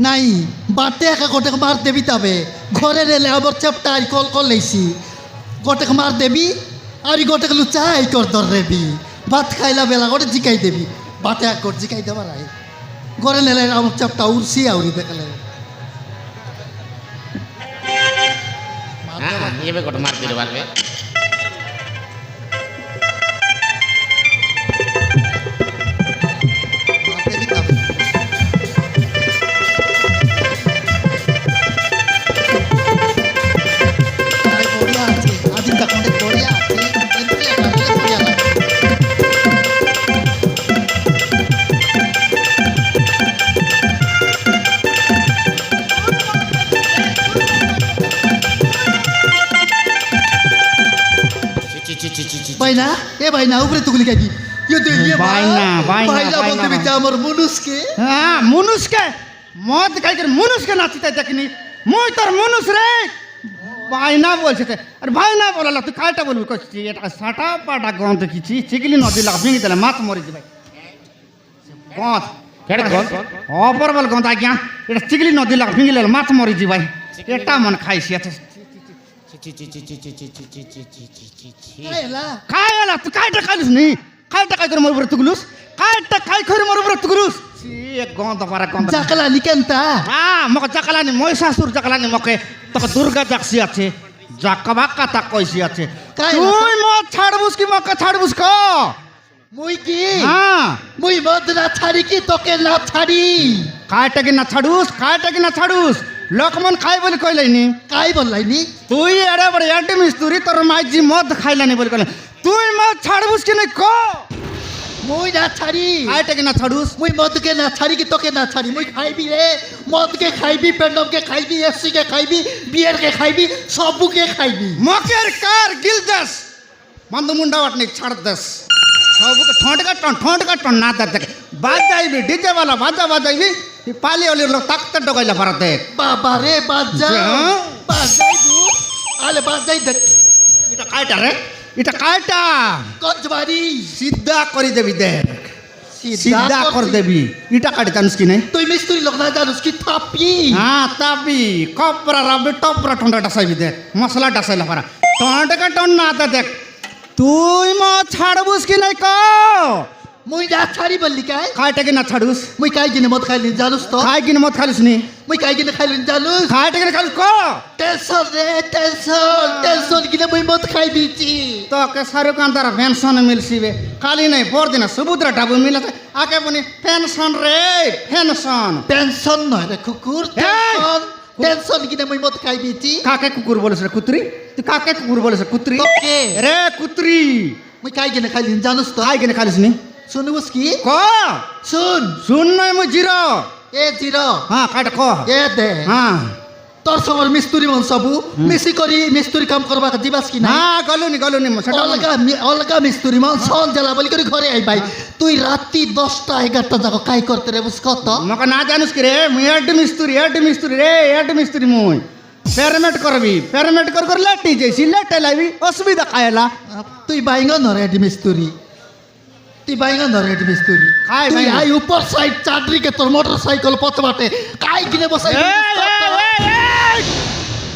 নাই বাটে একা গোটেক মার দেবি তবে ঘরে রেলে আবার চাপটা আই কল কল লেছি গোটেক মার দেবি আর গোটেক লুচা আই কর দর রেবি ভাত খাইলা বেলা করে জিকাই দেবি বাটে এক কর জিকাই দেবার আই ঘরে নেলে আমার চাপটা উড়ছি আউরি দেখালে এবে গোটা মার দিতে পারবে ভাই না এ ভাই না উপরে তুগুলি খাবি আমার মনুষকে হ্যাঁ মনুষকে মদ খাইকে মনুষকে নাচিতে দেখিনি মই তোর মনুষ রে ভাই না বলছে আর ভাই না বলাল তুই কাইটা বলবি কইছি এটা সাটা পাটা গন্ধ কিছি চিকলি নদী লাগা ভেঙে দিলে মাছ মরি যাবে গন্ধ কেডে গন্ধ অপরবল গন্ধ আজ্ঞা এটা চিকলি নদী লাগা ভেঙে দিলে মাছ মরি যাবে এটা মন খাইছি আছে খাইলা তুই কাইটা খাইলিস নি কাইটা খাই করে মোর উপরে তুগুলুস কাইটা খাই করে মোর উপরে তুগুলুস এক গন্ধ পারা গন্ধ জাকলানি কেনতা হ্যাঁ মকে জাকলানি মহিষাসুর জাকলানি মকে তোকে দুর্গা জাকসি আছে জাকবা কাতা কইসি আছে তুই মত ছাড়বুস কি মকে ছাড়বুস ক মুই কি হ্যাঁ মুই মদ না ছাড়ি কি তোকে না ছাড়ি কাইটা কি না ছাড়ুস লকমন খাই বলি কইলাইনি কাই বললাইনি তুই এড়ে বড় এটি মিস্তুরি তোর মাইজি মদ খাইলানি বলি কইলা তুই মদ ছাড়বুস কি নাই ক মুই না ছাড়ি কাইটা কি না ছাড়ুস মুই মদ কে না ছাড়ি কি তোকে না ছাড়ি মুই খাইবি রে মদ কে খাইবি পেন্ডম কে খাইবি এসসি কে খাইবি বিয়ার কে খাইবি সবু কে খাইবি মকের কার গিলদাস বন্ধ মুন্ডা वाटने ছাড় দস সবকে ঠোঁট का टन ना देख बाजाइबी डीजे वाला बाजा बाजाइबी पाली वाली लोग ताकत डगाइला भरते বাবা রে বাজা বাজাই দু আলে বাজাই দেখ এটা কাইটা কঞ্জবাড়ি সিদ্ধা করে দেবি দেখ সিদ্ধা করে দেবি এটা কাটি জানিস কি নাই তুই মিস্ত্রি লোক না জানিস কি থাপি হ্যাঁ তাপি কপরা রাবে টপরা ঠন্ডা ডাসাইবি দেখ মশলা ডাসাইলা পারা ঠন্ডা का टन ना देख তুই মা ছাড়বুস কি নাই ক মুই না ছাড়ি বললি কাই কাইটা কি না ছাড়ুস মুই কাই কিনে মদ খাইলি জানুস তো খাই কিনে মত খালিস নি মুই কাই কিনে খাইলি জানুস খাইটা কিনে খালিস ক টেনশন রে টেনশন কিনে মুই মদ খাইবিছি তোকে শাহরুখ খান তারা পেনশন মিলছিবে কালি নাই পরদিন সমুদ্র ডাবু মিলাতে আগে বনি পেনশন রে পেনশন টেনশন নয় রে কুকুর টেনশন টেনশন কিনে মুই মদ খাইবিছি কাকে কুকুর বলেছ রে কুত্রি তুই কাকে কুকুর বলেছ কুত্রি তোকে রে কুত্রি মুই কাই কিনে খাইলি জানুস তো খাই কিনে খালিস নি শুনবুস কি ক শুন নাই মই জিরো এ জিরো হ্যাঁ কাইটা ক এ দে হ্যাঁ তোর সবার মিস্ত্রি মন সবু মিশি করি মিস্ত্রি কাম করবা দিবাস কি না হ্যাঁ গলুনি সেটা অলগা মিস্ত্রি মন সন জ্বালা বলি করে ঘরে আই ভাই তুই রাত্রি 10টা 11টা যাবো কাই করতে রে বুঝ কত মকে না জানিস কি রে মুই এড মিস্ত্রি রে এড মিস্ত্রি মুই পেরমেন্ট কর লেটি যাইছি লেটে লাইবি অসুবিধা খায়লা তুই বাইঙ্গ নরে এডি মিস্ত্রি তুই বাইঙ্গ নরে এডি মিস্ত্রি খাই তুই ভাই আই উপর সাইড চাদরি কে তোর মোটরসাইকেল পথ বাটে কাই কিনে বসাই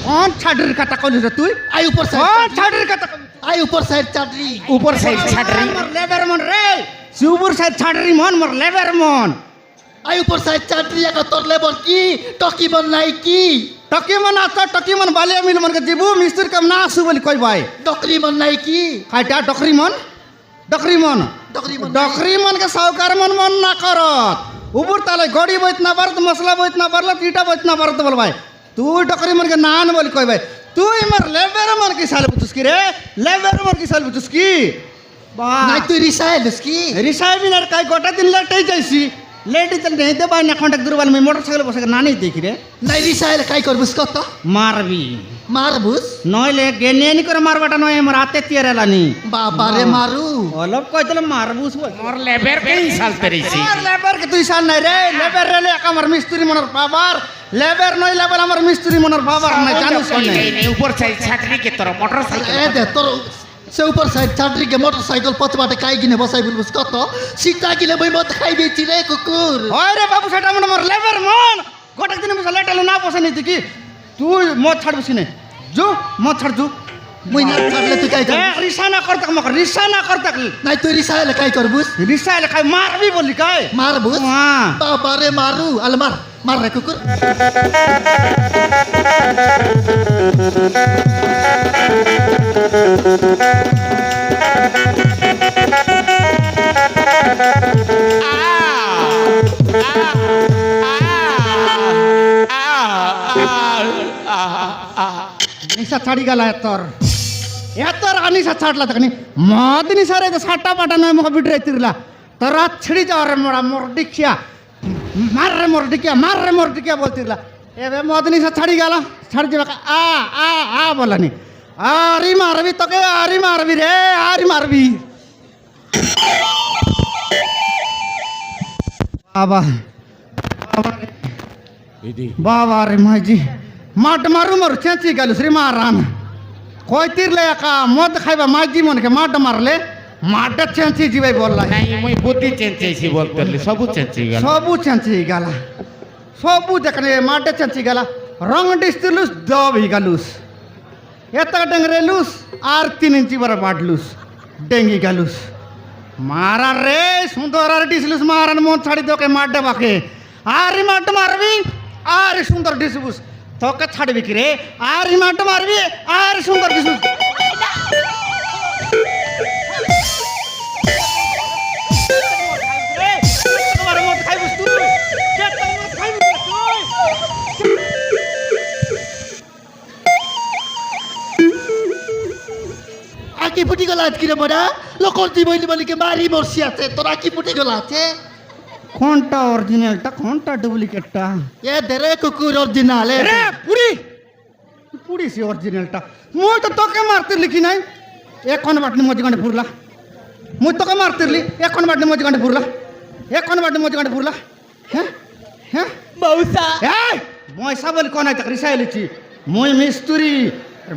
কোন ছাড়ির কথা কইলি রে তুই আই উপর কোন সাইড ছাড়ির কথা আই উপর সাইড চাদরি উপর সাইড ছাড়রি মোর লেবার মন রে সুপুর সাইড ছাড়রি মন মোর লেবার মন আই উপর সাইড চাদরি একা তোর লেবর কি টকি বন নাই কি টকি মন আতা টকি মন বালিয়া মিল মন কে জিবু মিস্ত্রি কাম না আসু বলি কই ভাই ডকরি মন নাই কি কাইটা ডকরি মন ডকরি মন কে সাউকার মন না করত উপর তালে গড়ি বইত না পারত মশলা বইত না পারল ইটা বইত না পারত বল ভাই তুই ডকরি মন কে নান বলি কই ভাই তুই মোর লেবার মন কি সাল বুঝুস কি রে লেবার মন কি সাল বুঝুস কি বা নাই তুই রিসাইলস কি রিসাই বিনার কাই গোটা দিন লেটাই যাইছি লেটি চল নেই দে বাইনা কন্টাক্ট দুরবাল মে মোটরসাইকেল বসে না নেই দেখি রে নাই রিসাইল কাই করবুস কত মারবি মারবুস নইলে গেনেনি করে মারবাটা নয় আমার হাতে তিয়ারালানি বাবারে মারু অলপ কইতলে মারবুস বল মোর লেবার কে ইনসাল তেরিছি আর লেবার কে তুই সাল নাই রে লেবার রে আমার মিস্ত্রি মনর পাবার লেবার নই লেবার আমার মিস্ত্রি মনর পাবার না জানুস এই উপর সাইড ছাড়রি কে তোর মোটরসাইকেল এ দে তোর সে উপর সাইড ছাত্রীকে মোটরসাইকেল পথে বাটে কাই কিনে বসাই বলবুস কত সিটা কিনে বই মদ খাই বেচি রে কুকুর হয় রে বাবু সেটা মানে মোর লেবার মন গোটা দিন বসে লেটালে না বসে নিতি কি তুই মদ ছাড়বি না জু মদ ছাড় জু মুই না ছাড়লে তুই কাই কর রিসা না করতাক মক রিসা না করতাক নাই তুই রিসা এলে কাই করবুস রিসা এলে খাই মারবি বলি কাই মারবুস হ্যাঁ বাবা রে মারু আলে মার মার রে কুকুর নিশা ছাড়ি গেল এতর নিশা ছাড়লা তখন মদ নিশা রে সাটা পাটা নয় মুখ বিটরে তিরলা তোরা ছিড়ি যাওয়ার মোড়া মোর ডিখিয়া মার রে মোর ডিখিয়া বলতিরলা এবে মদ নিশা ছাড়ি গেল ছাড়ি যাবে আ বলানি আরি মারবি তোকে আরি মারবি রে আরি মারবি বাবা বাবা রে মাইজি মাঠ মারু মারু চেঁচি গেল শ্রী মারান কই তীরলে একা মদ খাইবা মাইজি মনকে মাঠ মারলে মাঠে চেঁচি যাবে বললা নাই মুই বুদ্ধি চেঞ্চেছি বলতে সবু চেঞ্চি গেল সবু চেঁচি গেলা সবু দেখনে মাঠে চেঁচি গেলা রং ডিস্তিলুস দব হি গেলুস এত ডেঙ্গরে লুস আর 3 ইঞ্চি বড় বাটলুস ডেঙ্গি গেলুস মারা রে সুন্দর আর ডিসলুস মারান মন ছাড়ি তোকে মাঠে বাকে আর মাঠ মারবি আর সুন্দর ডিসবুস তোকে ছাড়বি কি রে আর মাঠ মারবি আর সুন্দর ডিসবুস আকি ফুটি গলা আজকে রে মোরা লোকর জীবনী বলিকে মারি মরছি আছে তোর আকি ফুটি গলা আছে কোনটা অরিজিনালটা কোনটা ডুপ্লিকেটটা এ দেরে কুকুর অরিজিনাল রে পুরি পুরি সে অরিজিনালটা মই তো তোকে মারতিরলি কি নাই এখন বাটনি মজি গাঁটে ফুরলা মই তোকে মারতিরলি এখন বাটনি মজি গাঁটে ফুরলা এখন বাটনি মজি গাঁটে ফুরলা হ্যাঁ হ্যাঁ মৌসা এই ময়সা বলি কোন আইতা রিসা এলিছি মই মিস্তুরি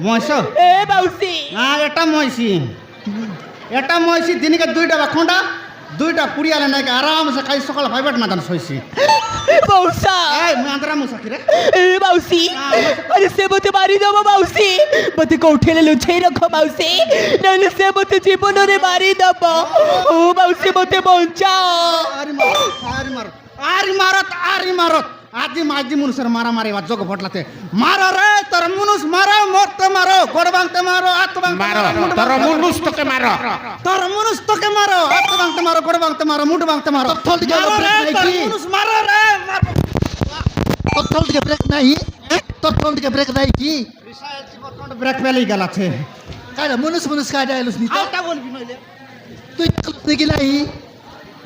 ময়সা এ মাউসি এটা ময়সি দিনকে 2টা বা খন্ডা 2টা পুড়ি আলে নাকি আরামসে খাই সকাল ভাইবাট না জান শইছি মৌসা এই মই আন্দরা মুসা কি রে এ মাউসি আরে সে মতে মারি দেবো মাউসি মতে কোঠেলে লুচাই রাখো মাউসি নাহলে সে মতে জীবନରେ মারি দেবো ও মাউসি মতে বঞ্চাও আরি মারত আজি মাজি মুনুষের মারামারি বা যোগ ভটলাতে মারো রে তোর মুনুষ মারো মরতে মারো গোড় ভাঙতে মারো হাত ভাঙতে মারো মুঠ তোর ভাঙতে মুনুষ তোকে মারো তোর মুনুষ তোকে মারো হাত ভাঙতে মারো গোড় ভাঙতে মারো মুঠ ভাঙতে মারো তোর থল দিকে মারো রে ব্রেক তোর নাই কি? মুনুষ মারো রে তোর থল দিকে ব্রেক নাই তোর থল দিকে ব্রেক নাই কি ব্রেক পেলেই গেলাছে কাইলা মনুষ কাইডা এলুস নি তো আউটা বলবি নইলে তুই দেখি নাই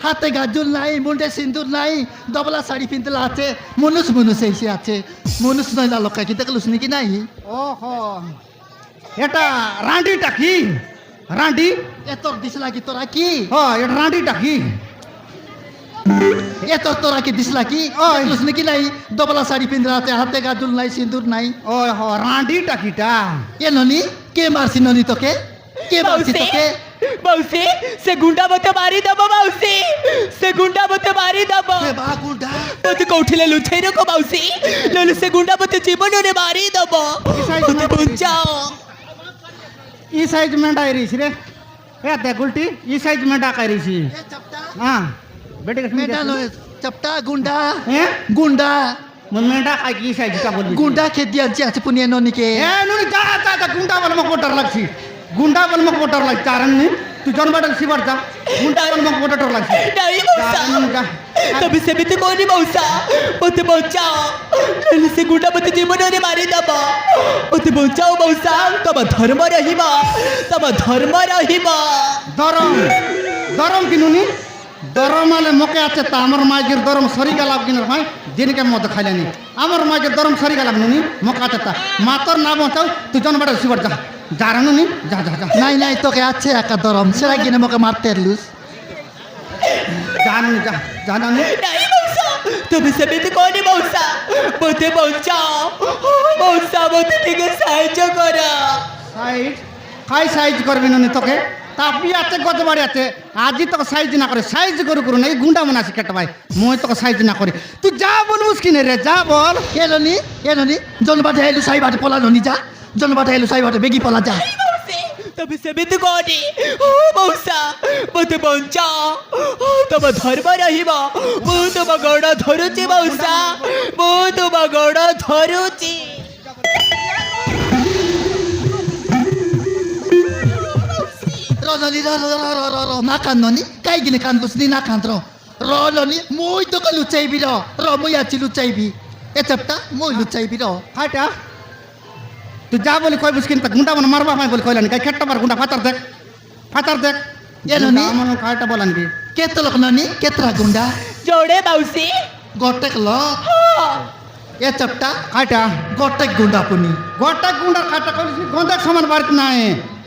হাতে গাজুল নাই মুন্ডে সিন্দুর নাই দবলা শাড়ি পিনতে আছে মনুষ এসে আছে মনুষ নয় না লোকা কি দেখলুস নাকি নাই ওহো এটা রাঁডিটা কি রাঁডি এ তোর দিস লাগি তোরা কি এটা রাঁডিটা কি এ তোরা কি দিস লাগি ওই। দেখলুস নাকি নাই দবলা শাড়ি পিনতে আছে হাতে গাজুল নাই সিন্দুর নাই ও হো রাঁডিটা কিটা এ ননি কে মারছি ননি তোকে কে মারছি মাউসি তোকে মাউসি সে গুন্ডা মতে মারি দেবো মাউসি সে গুন্ডা মতে মারি দেবো এ বা গুন্ডা মতে কোঠেলে লুচাই রাখো মাউসি নাহলে সে গুন্ডা মতে জীবନରେ মারি দেবো মতে বঞ্চাও ಈ ಸೈಜ್ ಮೆಂಡ ಇರೀಸಿ ರೇ ಏ ಗುಲ್ಟಿ ಈ ಸೈಜ್ ಮೆಂಡ ಕಾಯಿರಿಸಿ এ চপটা ಹಾ ಬೇಟಿಗೆ মেটা নয় চপটা গুন্ডা ಏ গুন্ডা ಮೆಂಡ ಕಾಯಿ ಈ ಸೈಜ್ টা বলবি গুন্ডা খেদি আনছি আছে পুনিয়া ননিকে এ নুনি যা যা যা গুন্ডা বল মক মোটর লাগছি গুন্ডা বল মক মোটর লাগছি আর নি তুই জনবাডল সিবার যা গুন্ডা বল মক মোটর লাগছি নাই মৌসা যা তবে সেমিতে কোনি মৌসা মতে বঞ্চাও নাহলে সে গুন্ডা মতে জীবନରେ মারি দেবো মতে বঞ্চাও মৌসা তোমার ধর্ম রহিবা দরম দরম কি নুনি দরম আলে মকে আছে তা আমার মাইজের দরম সরি গেলাম কিনার ভাই দিনকে মদ খাইলানি আমার মাইজের দরম সরি গেলাম নুনি মকে আছে তা মাতর না বচাও তুই জনবাডল সিবার যা যা রে নুনি যা যা যা নাই তোকে আছে একা দরম সেরা কিনে মোকে মারতে এলুস যা নুনি যা যা নুনি নাই মৌসা তবে সেমিতে কোনি মৌসা মতে বঞ্চাও মৌসা মতে থেকে সাহায্য করা সাইড হাই সাইজ করবি নুনি তোকে তাপি আছে গত বাড়ি আছে আজি তোকে সাইজ না করে সাইজ করু না এই গুন্ডা মনে আছে কেটে ভাই মই তোকে সাইজ না করি তুই যা বলবুস কিনে রে যা বল এননি জনবাটে হেলু সাই বাটে পলানো নি যা জনবাটে হেলু সাই বাটে বেগি পলা যা তবে সেମିତି କହନି ଓ ମଉସା ମୋତେ ବଞ୍ଚା ତମ ଧର୍ମ ରହିବ ମୁଁ ତୁମ ଗୋଡ଼ ଧରୁଛି ମଉସା ମୁଁ ତୁମ ଗୋଡ଼ ଧରୁଛି রনি না কান্দনি কাইগিনে কান্দুসনি না কান্দ্র রনি মই তোকে লুচাইবি র মই আছি লুচাইবি এ চাপটা মই লুচাইবি র হাইটা তুই যা বলি কইবুস কিনে গুন্ডা মনে মারবা ভাই বলি কইলানি কাই খেট্টা মার গুন্ডা ফাতার দেখ এননি মনে কাইটা বলানি কি কেত লোক ননি কেতরা গুন্ডা ଯୋଡ଼େ ମାଉସୀ গটেক লোক এ চাপটা কাইটা গটেক গুন্ডা পুনি গোটা গুন্ডা কাটা কইছিস গন্ধাক সমান বাড়িতে নাই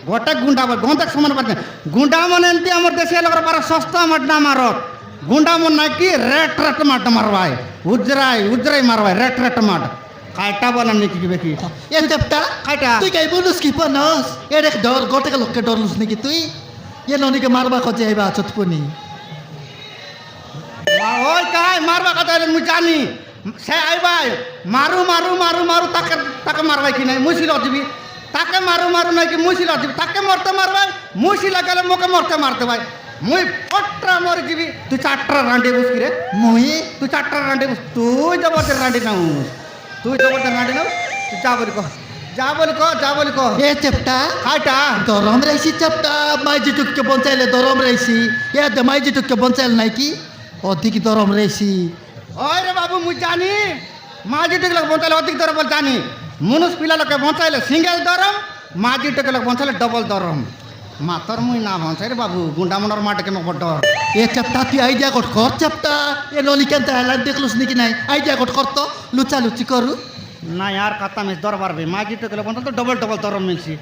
গোটা গুন্ডা গন্ধাক সমান বাড়িতে গুন্ডা মনে এমতি আমার দেশে লোকরা পারা সস্তা মাড্ডা মারত গুন্ডা মন নাই কি রেট মাড মারবাই উজরাই মারবাই রেট মাড কাইটা বলান নাকি কি বেকি এ চাপটা কাইটা তুই কাই বলুস কি পনস এরে ডর গটেক লোককে ডরলুস নাকি তুই এ ননিকে মারবা খোঁজে আইবা আছত পুনি ওই কাই মারবা কথা মুই জানি সে আইবাই মারু তাকে মারবাই কি নাই মুসিল দিবি তাকে মারু নাই কি মুসিল দিবি তাকে মরতে মারবাই মুসিল গেলে মোকে মরতে মারতে ভাই মুই পট্রা মরে যাবি তুই চারটা রাঁডি বুঝকি রে মই তুই চারটা রাঁডি বুঝ তুই জবরদস্ত রাঁডি নাও তুই যা বলি কহ এ চাপটা কাইটা দরম রাইছি চাপটা মাইজি টুককে বঞ্চাইলে দরম রাইছি এ দে মাইজি টুককে বঞ্চাইল নাই কি অধিক দরম রাইছি ওই রে বাবু মুই জানি মাঝি টিকে লোক বঞ্চাইলে অধিক দরম বল জানি মনুষ পিলা লোকে বঞ্চাইলে সিঙ্গেল দরম মাঝি টিকে লোক বঞ্চাইলে ডবল দরম মাতর মুই না বঞ্চাই রে বাবু গুন্ডা মুন্ডার মাটকে মো বড় এ চাপটা তুই আইডিয়া কর কর চাপটা এ নলি কেনতে হেলান দেখলুস নাকি নাই আইডিয়া কর তো লুচি করু না यार কথা মিস দরবার বে মাঝি টিকে লোক বঞ্চাইলে ডবল দরম মিলছি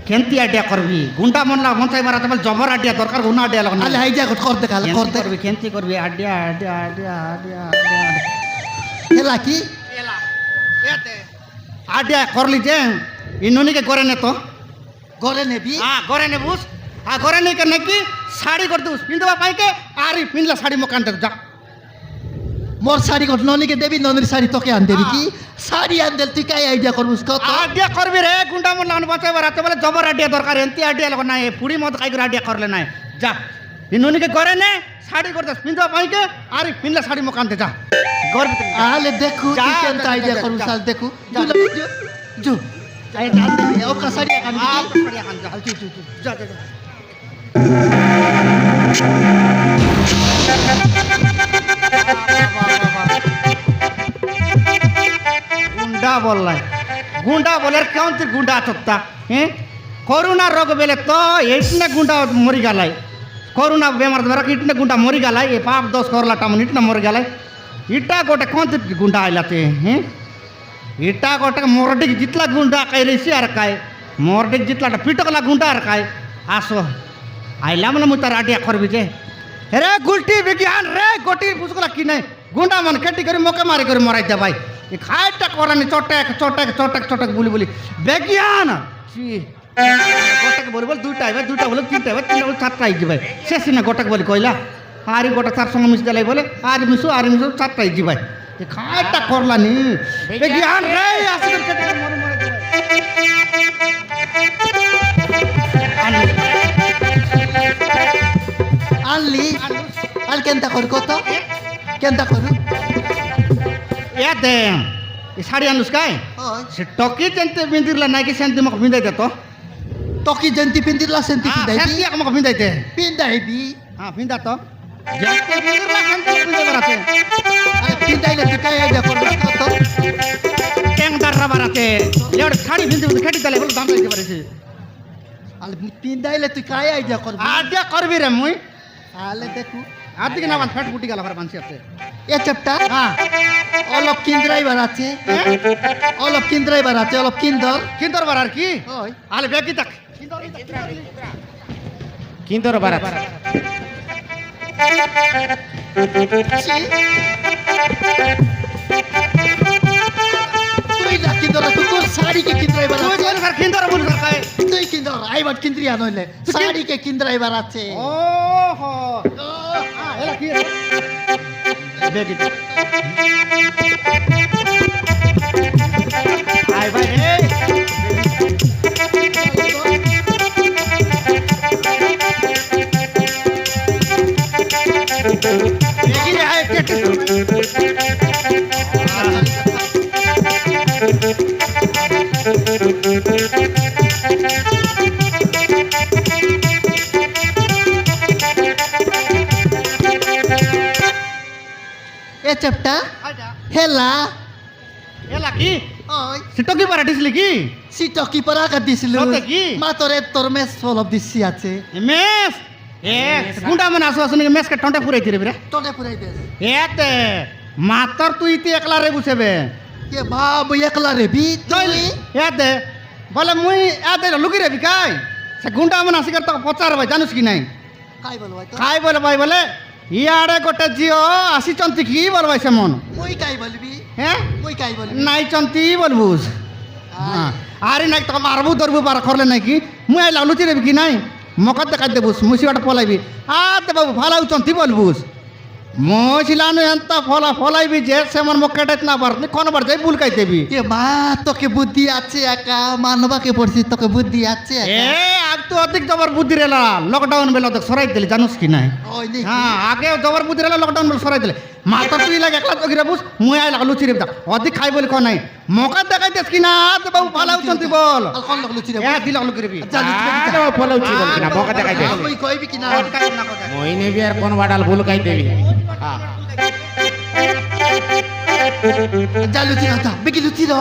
কেনতি আইডিয়া করবি গুন্ডা মুন্ডা বঞ্চাই মারা তবে জবর আইডিয়া দরকার গুনা আইডিয়া লাগ না আলে আইডিয়া কর দেখা কর দে কেনতি করবি আইডিয়া হেলা কি আইডিয়া করলি যে ইনুনিকে করে নে তো ঘরে নেবি ঘরে নেবুস ঘরে নেই কেন কি শাড়ি করে দেবুস পিনবা পাইকে আরি পিনলা শাড়ি মোকান দে যা মোর শাড়ি কর ননিকে দেবি ননির শাড়ি তোকে আন দেবি কি শাড়ি আন দেল তুই কাই আইডিয়া করবুস কত আইডিয়া করবি রে গুন্ডা মোল্লা বাঁচাইবার রাতে বলে জবর আইডিয়া দরকার এনতি আইডিয়া লোক নাই পুরি মত খাই করে আইডিয়া করলে নাই যা ইনুনিকে করে নে শাড়ি করে দেস পিনবা পাইকে আরি পিনলা শাড়ি মোকান দে যা ঘর ভিতরে আলে দেখু যা, তুই কেনতে যা, আইডিয়া যা, করবুস যা। আল দেখু যা। জু আই জান দে ওকা শাড়ি আন শাড়ি আন যা যা যা গুন্ডা বলে কেমন তুই গুন্ডা চোখটা হ্যাঁ করোনা রোগ বেলে তো এইটনে গুন্ডা মরি গেলাই করোনা বেমার ধরা ইটনে গুন্ডা মরি গেলাই এ পাপ দোষ করলা টামন ইটনে মরি গেলাই ইটা গোটে কোন তুই গুন্ডা আইলাতে হ্যাঁ ইটা গোটে মোরডিক জিতলা গুন্ডা কাই রেছি আর কাই মোরডিক জিতলাটা পিটকলা গুন্ডা আর কাই আসো আইলা মানে মুই তার আডিয়া করবি যে রে গুলটি বিজ্ঞান রে গোটি বুঝগলা কি নাই গুন্ডা মন কেটি করে মোকে মারি করে মরাই দে ভাই এ খাইটা করানি চটক বলি বিজ্ঞান গোটাকে বলি বল দুইটা আইবে দুইটা বলে তিনটা আইবে তিনটা বলে চারটা আইজি ভাই শেষ না গোটাকে বলি কইলা আরি গোটা চার সঙ্গে মিশে দেলাই বলে আরি মিশু চারটা আইজি ভাই এ খাইটা করলানি বিজ্ঞান রে আসি করে কেটে মরে মরে দে আনলি আর কেনতা কর কত কেনতা করু এ দে এ শাড়ি আনুস কাই ওই সে টকি যেতে বিন্দিরলা নাই কি সেন্তি মক বিন্দাই দে তো টকি জেন্তি পিন্দিলা সেন্তি পিন্দাইবি সেন্তি মক বিন্দাই দে পিন্দাইবি হ্যাঁ বিন্দা তো যেতে বিন্দিরলা সেন্তি বিন্দাই বারাতে আরে পিন্দাইলে তুই কাই আইডিয়া করবুস কত ট্যাং দাররা বারাতে লেড় শাড়ি বিন্দি খেটি দলে বল দাম দিতে পারিস আলে পিন্দাইলে তুই কাই আইডিয়া করবি আডিয়া করবি রে মুই আলে দেখু আদিকে না ফ্যাট ফুটি গেল ঘর বানছি আছে এ চাপটা হ্যাঁ অলপ কিন্দ্রাইবার আছে অলপ কিন্দ্রাইবার আছে অলপ কিন্দর কিন্তর বারার কি ওই আলে বেকি তাক কিন্তু বারাত তুই যা কিন্দর তোর শাড়িকে কিন্দ্রাইবার তুই আছে মনুষ আর খিন্দর মনুষ আর কায় তুই কিন্দর আইবার কিন্দ্রিয়া নইলে শাড়িকে কিন্দ্রাইবার আছে ও হো এলা কি রে দেখি আই ভাই রে দেখি রে আয় কেটে এ চ্যাপটা আইটা হেলা এলা কি ওই সিটো কি পারাটিসলি কি সিটো কি পরা কাট দিছিল সতে কি? মাতরে তোর মেস ফলব দিছি আছে মেস এ গুন্ডা মানে আসো আসো মেস কে টন্টা পুরাইতি রে বিরা তোনে পুরাই দে এতে মাতর তুই তি একলা রে বুঝেবে কে বাবু একলা রে বি তুই এতে বলে মুই এতে লুকি রে বিকাই সে গুন্ডা মানে আসি কর তো পচার ভাই জানিস কি নাই কাই বলবাই তো খাই বলে ভাই বলে ইয়াড়ে গোটে ঝিও আসিচন্তি কি বলবাই সে মন মুই কাই বলবি হ্যাঁ মুই কাই বলবি নাই চন্তি বলবুস হ্যাঁ আরে নাই তো মারবু ধরবু বার করলে নাই কি মুই আই লালুচি রে কি নাই মকত দেখাই দেবুস মুসিবাটা পলাইবি আতে বাবু ফালাউ চন্তি বলবুস মছিলানো এন্ত ফলাইবি যে সে মন মক্কাটাত না পারনি কোন বার যাই বুলকাই দেবি এ মা তোকে বুদ্ধি আছে একা মানবাকে পড়ছি তোকে বুদ্ধি আছে এ একা আগ তো অধিক জবর বুদ্ধি রেলা লকডাউন বেলা তো সরাই দিলি জানুস কি নাই ওই নি হ্যাঁ আগে জবর বুদ্ধি রেলা লকডাউন বেলা সরাই দিলে মাথা তুই লাগে একলা চকি বুঝ মুই আই লালুচি রে অধিক খাই বলি কোন নাই মকা দেখাই দেস কি না তো বাবু ফালাউ চন্তি বল আর কোন লোক লুচি রে এ দিল লুকি রে ফলাউছি বল কিনা বকা দেখাই দে মুই কইবি কি না মই নেবি আর কোন বাডাল ভুল খাই দেবি হ্যাঁ যা লুচি না বিকি লুচি র